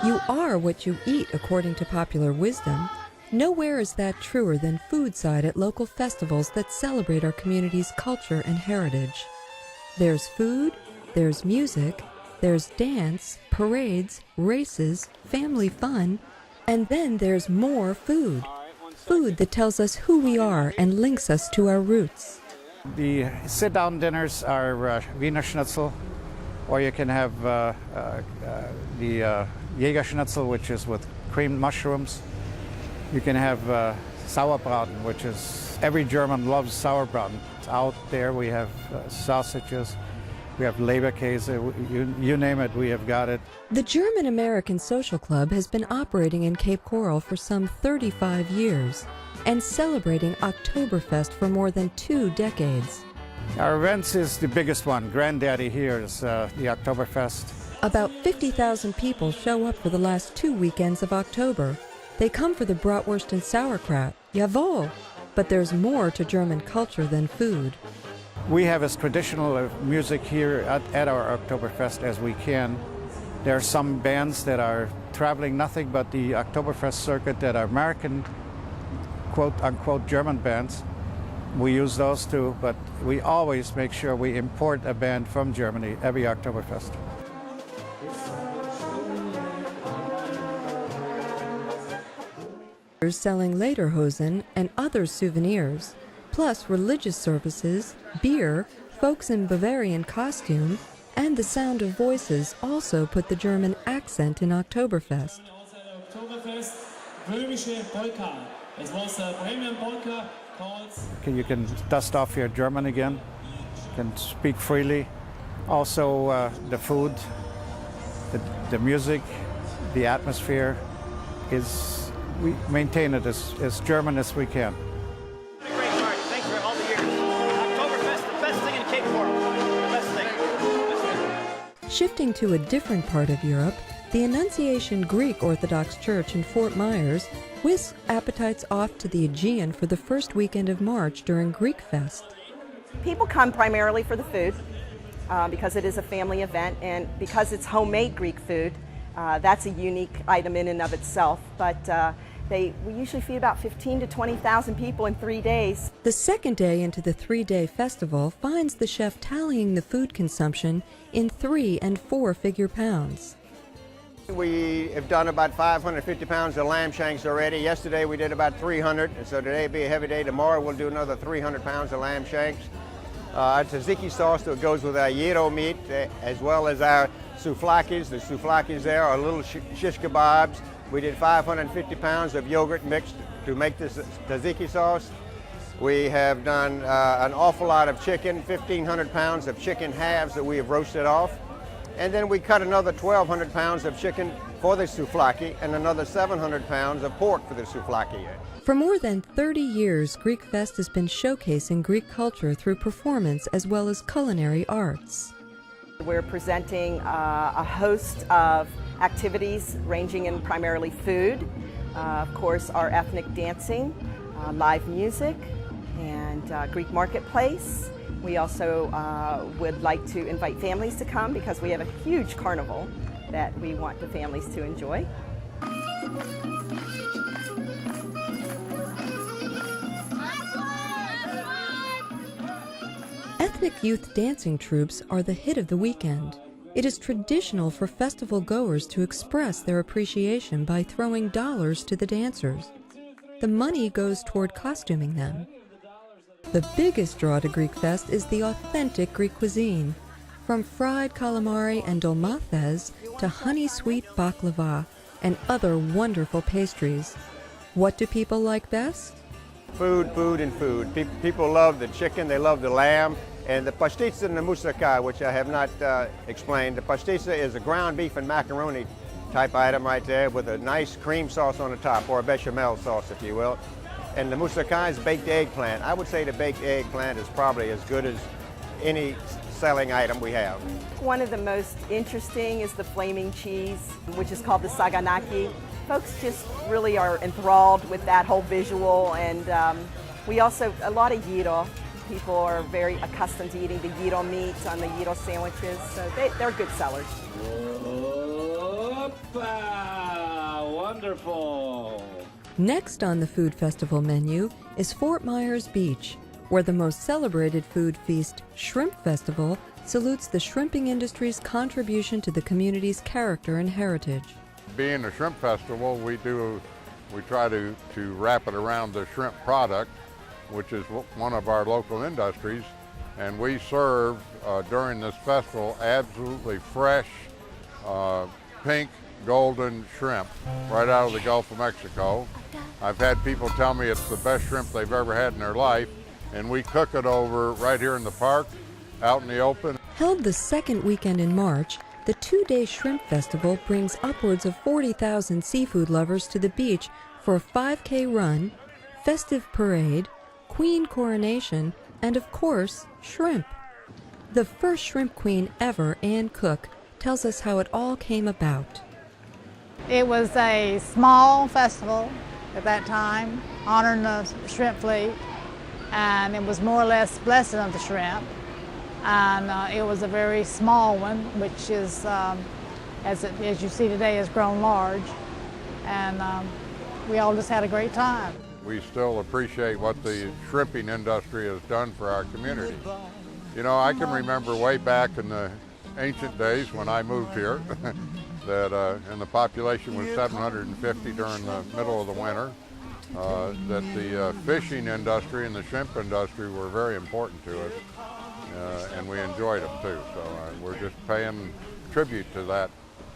You are what you eat, according to popular wisdom. Nowhere is that truer than Foodside at local festivals that celebrate our community's culture and heritage. There's food, there's music, there's dance, parades, races, family fun, and then there's more food. Food that tells us who we are and links us to our roots. The sit-down dinners are Wiener Schnitzel, or you can have the Jäger Schnitzel, which is with creamed mushrooms. You can have Sauerbraten, which is, every German loves Sauerbraten. It's out there. We have sausages, we have Leberkäse, you name it, we have got it. The German-American Social Club has been operating in Cape Coral for some 35 years and celebrating Oktoberfest for more than 2 decades. Our events is the biggest one. Granddaddy here is the Oktoberfest. About 50,000 people show up for the last 2 weekends of October. They come for the bratwurst and sauerkraut, jawohl! But there's more to German culture than food. We have as traditional music here at our Oktoberfest as we can. There are some bands that are traveling nothing but the Oktoberfest circuit that are American, quote-unquote, German bands. We use those too, but we always make sure we import a band from Germany every Oktoberfest. Selling lederhosen and other souvenirs, plus religious services, beer, folks in Bavarian costume, and the sound of voices also put the German accent in Oktoberfest. You can dust off your German again, you can speak freely. Also the food, the music, the atmosphere we maintain it as German as we can. Great party. Thanks for all the years. Oktoberfest, the best thing in Cape Coral. The best thing. Shifting to a different part of Europe, the Annunciation Greek Orthodox Church in Fort Myers whisks appetites off to the Aegean for the first weekend of March during Greek Fest. People come primarily for the food because it is a family event, and because it's homemade Greek food, that's a unique item in and of itself. But we usually feed about 15 to 20,000 people in 3 days. The second day into the 3-day festival finds the chef tallying the food consumption in 3- and 4-figure pounds. We have done about 550 pounds of lamb shanks already. Yesterday we did about 300, and so today will be a heavy day. Tomorrow we'll do another 300 pounds of lamb shanks. Our tzatziki sauce that goes with our gyro meat, as well as our souvlakis. The souvlakis there are little shish kebabs. We did 550 pounds of yogurt mixed to make this tzatziki sauce. We have done an awful lot of chicken, 1,500 pounds of chicken halves that we have roasted off. And then we cut another 1,200 pounds of chicken for the souvlaki and another 700 pounds of pork for the souvlaki. For more than 30 years, Greek Fest has been showcasing Greek culture through performance as well as culinary arts. We're presenting a host of activities ranging in primarily food, of course our ethnic dancing, live music, and Greek marketplace. We also would like to invite families to come because we have a huge carnival that we want the families to enjoy. Ethnic youth dancing troupes are the hit of the weekend. It is traditional for festival goers to express their appreciation by throwing dollars to the dancers. The money goes toward costuming them. The biggest draw to Greek Fest is the authentic Greek cuisine, from fried calamari and dolmathes to honey-sweet baklava and other wonderful pastries. What do people like best? Food, food, and food. People love the chicken, they love the lamb, and the pastitsa and the moussaka, which I have not explained. The pastitsa is a ground beef and macaroni type item right there with a nice cream sauce on the top, or a bechamel sauce, if you will. And the moussaka is baked eggplant. I would say the baked eggplant is probably as good as any selling item we have. One of the most interesting is the flaming cheese, which is called the saganaki. Folks just really are enthralled with that whole visual, and we also, a lot of gyro. People are very accustomed to eating the gyro meat on the gyro sandwiches, so they're good sellers. Hoppa! Wonderful! Next on the food festival menu is Fort Myers Beach, where the most celebrated food feast, Shrimp Festival, salutes the shrimping industry's contribution to the community's character and heritage. Being a shrimp festival, we try to wrap it around the shrimp product, which is one of our local industries, and we serve during this festival absolutely fresh, pink, golden shrimp right out of the Gulf of Mexico. I've had people tell me it's the best shrimp they've ever had in their life, and we cook it over right here in the park, out in the open. Held the second weekend in March, the two-day Shrimp Festival brings upwards of 40,000 seafood lovers to the beach for a 5K run, festive parade, queen coronation, and of course, shrimp. The first shrimp queen ever, Ann Cook, tells us how it all came about. It was a small festival at that time, honoring the shrimp fleet, and it was more or less blessing of the shrimp. And it was a very small one, which is, as you see today, has grown large. And we all just had a great time. We still appreciate what the shrimping industry has done for our community. You know, I can remember way back in the ancient days when I moved here that, and the population was 750 during the middle of the winter, that the fishing industry and the shrimp industry were very important to us. And we enjoyed them too, so we're just paying tribute to that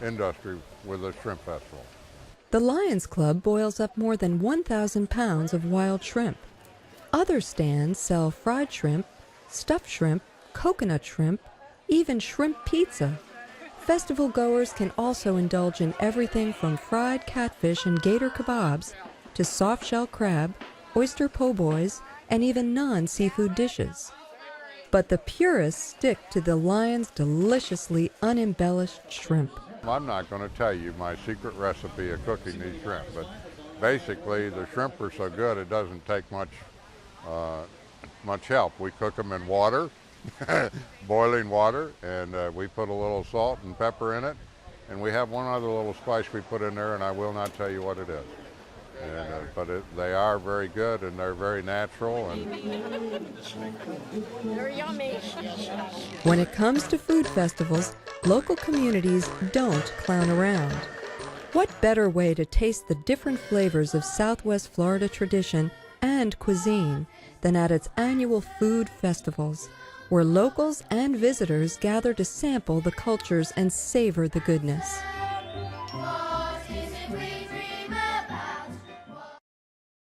industry with the Shrimp Festival. The Lions Club boils up more than 1,000 pounds of wild shrimp. Other stands sell fried shrimp, stuffed shrimp, coconut shrimp, even shrimp pizza. Festival goers can also indulge in everything from fried catfish and gator kebabs to soft-shell crab, oyster po' boys, and even non-seafood dishes. But the purists stick to the Lion's deliciously unembellished shrimp. I'm not going to tell you my secret recipe of cooking these shrimp, but basically the shrimp are so good it doesn't take much help. We cook them in water, boiling water, and we put a little salt and pepper in it, and we have one other little spice we put in there, and I will not tell you what it is. But they are very good, and they're very natural. They're yummy. When it comes to food festivals, local communities don't clown around. What better way to taste the different flavors of Southwest Florida tradition and cuisine than at its annual food festivals, where locals and visitors gather to sample the cultures and savor the goodness.